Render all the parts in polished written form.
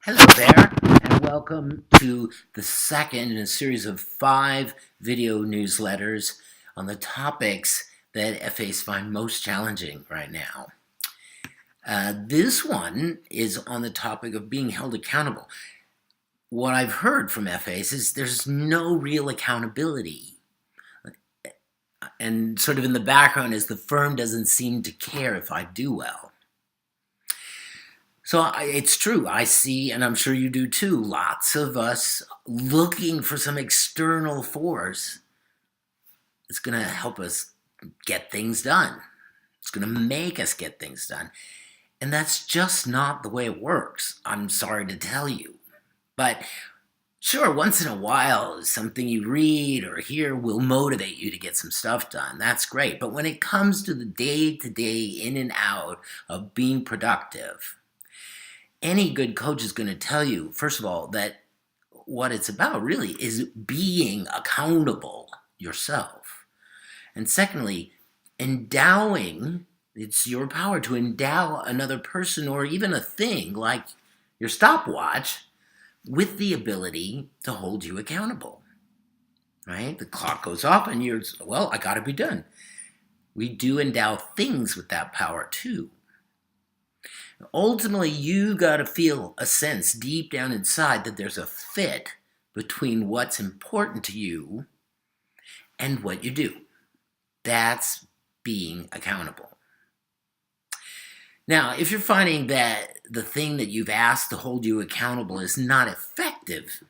Hello there, and welcome to the second in a series of 5 video newsletters on the topics that FAs find most challenging right now. This one is on the topic of being held accountable. What I've heard from FAs is there's no real accountability. And sort of in the background is the firm doesn't seem to care if I do well. So it's true. I see, and I'm sure you do too, lots of us looking for some external force that's going to help us get things done. It's going to make us get things done. And that's just not the way it works. I'm sorry to tell you. But sure, once in a while, something you read or hear will motivate you to get some stuff done. That's great. But when it comes to the day-to-day in and out of being productive, any good coach is going to tell you, first of all, that what it's about really is being accountable yourself. And secondly, it's your power to endow another person or even a thing like your stopwatch with the ability to hold you accountable. Right? The clock goes off and I got to be done. We do endow things with that power too. Ultimately, you got to feel a sense deep down inside that there's a fit between what's important to you and what you do. That's being accountable. Now, if you're finding that the thing that you've asked to hold you accountable is not effective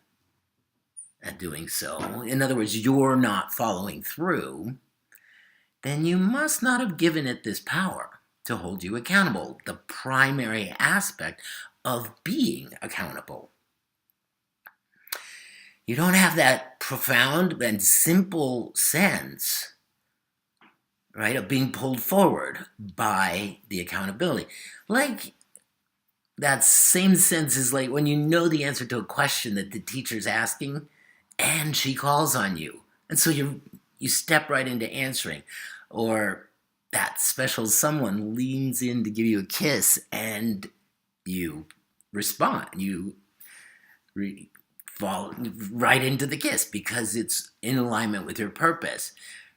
at doing so, in other words, you're not following through, then you must not have given it this power to hold you accountable, the primary aspect of being accountable. You don't have that profound and simple sense, right, of being pulled forward by the accountability. Like, that same sense is like when you know the answer to a question that the teacher's asking and she calls on you. And so you step right into answering. Or that special someone leans in to give you a kiss and you respond. You fall right into the kiss because it's in alignment with your purpose,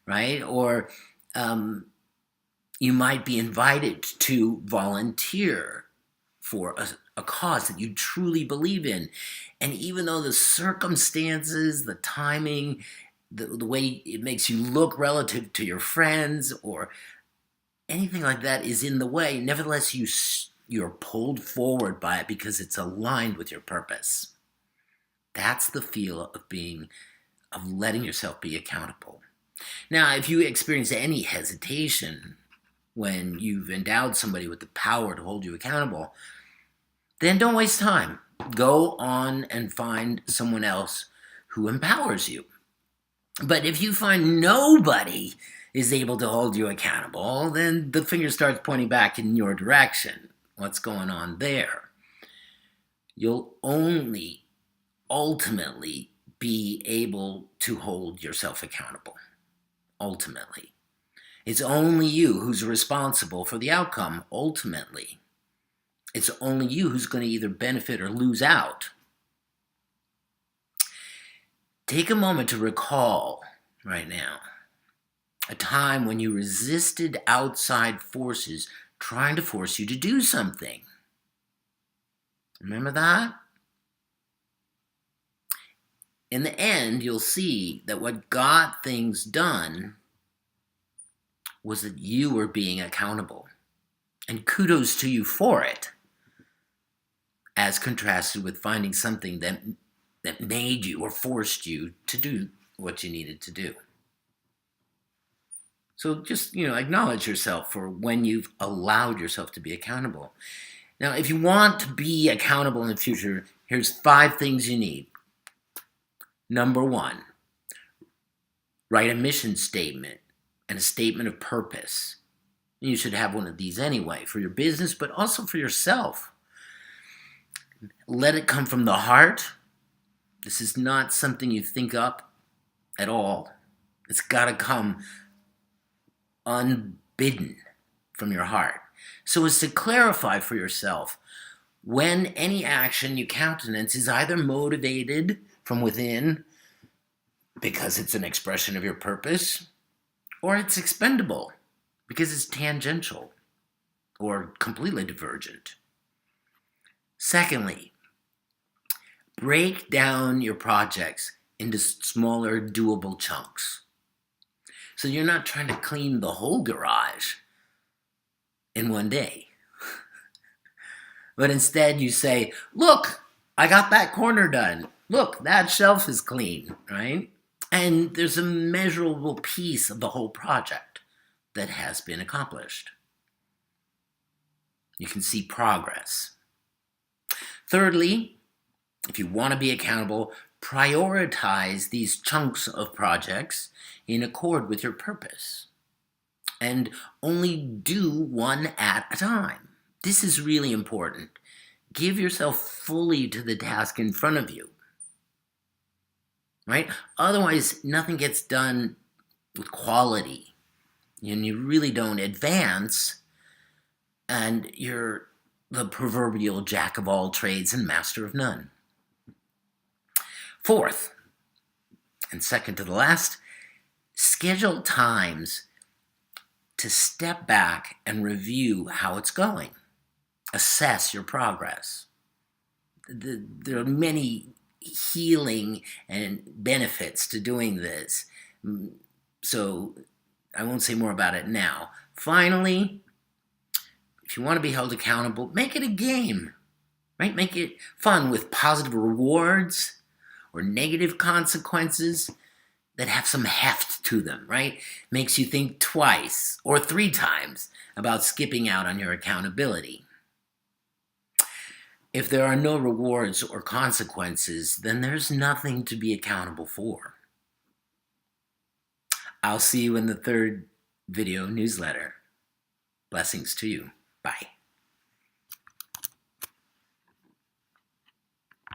right? Or you might be invited to volunteer for a cause that you truly believe in. And even though the circumstances, the timing, the way it makes you look relative to your friends or anything like that is in the way, nevertheless, you're pulled forward by it because it's aligned with your purpose. That's the feel of letting yourself be accountable. Now, if you experience any hesitation when you've endowed somebody with the power to hold you accountable, then don't waste time. Go on and find someone else who empowers you. But if you find nobody is able to hold you accountable, then the finger starts pointing back in your direction. What's going on there? You'll only ultimately be able to hold yourself accountable. Ultimately. It's only you who's responsible for the outcome, ultimately. It's only you who's going to either benefit or lose out. Take a moment to recall right now a time when you resisted outside forces trying to force you to do something. Remember that? In the end, you'll see that what got things done was that you were being accountable. And kudos to you for it, as contrasted with finding something that made you or forced you to do what you needed to do. So just, acknowledge yourself for when you've allowed yourself to be accountable. Now, if you want to be accountable in the future, here's 5 things you need. Number 1, write a mission statement and a statement of purpose. You should have one of these anyway, for your business, but also for yourself. Let it come from the heart. This is not something you think up at all. It's got to come unbidden from your heart. So as to clarify for yourself when any action you countenance is either motivated from within because it's an expression of your purpose, or it's expendable because it's tangential or completely divergent. Secondly, break down your projects into smaller, doable chunks. So you're not trying to clean the whole garage in one day. But instead you say, look, I got that corner done. Look, that shelf is clean, right? And there's a measurable piece of the whole project that has been accomplished. You can see progress. Thirdly, if you want to be accountable, prioritize these chunks of projects in accord with your purpose. And only do one at a time. This is really important. Give yourself fully to the task in front of you. Right? Otherwise, nothing gets done with quality. And you really don't advance, and you're the proverbial jack of all trades and master of none. Fourth, and second to the last, schedule times to step back and review how it's going. Assess your progress. There are many healing and benefits to doing this, so I won't say more about it now. Finally, if you want to be held accountable, make it a game, right? Make it fun with positive rewards or negative consequences that have some heft to them, right? Makes you think twice or 3 times about skipping out on your accountability. If there are no rewards or consequences, then there's nothing to be accountable for. I'll see you in the 3rd video newsletter. Blessings to you. Bye.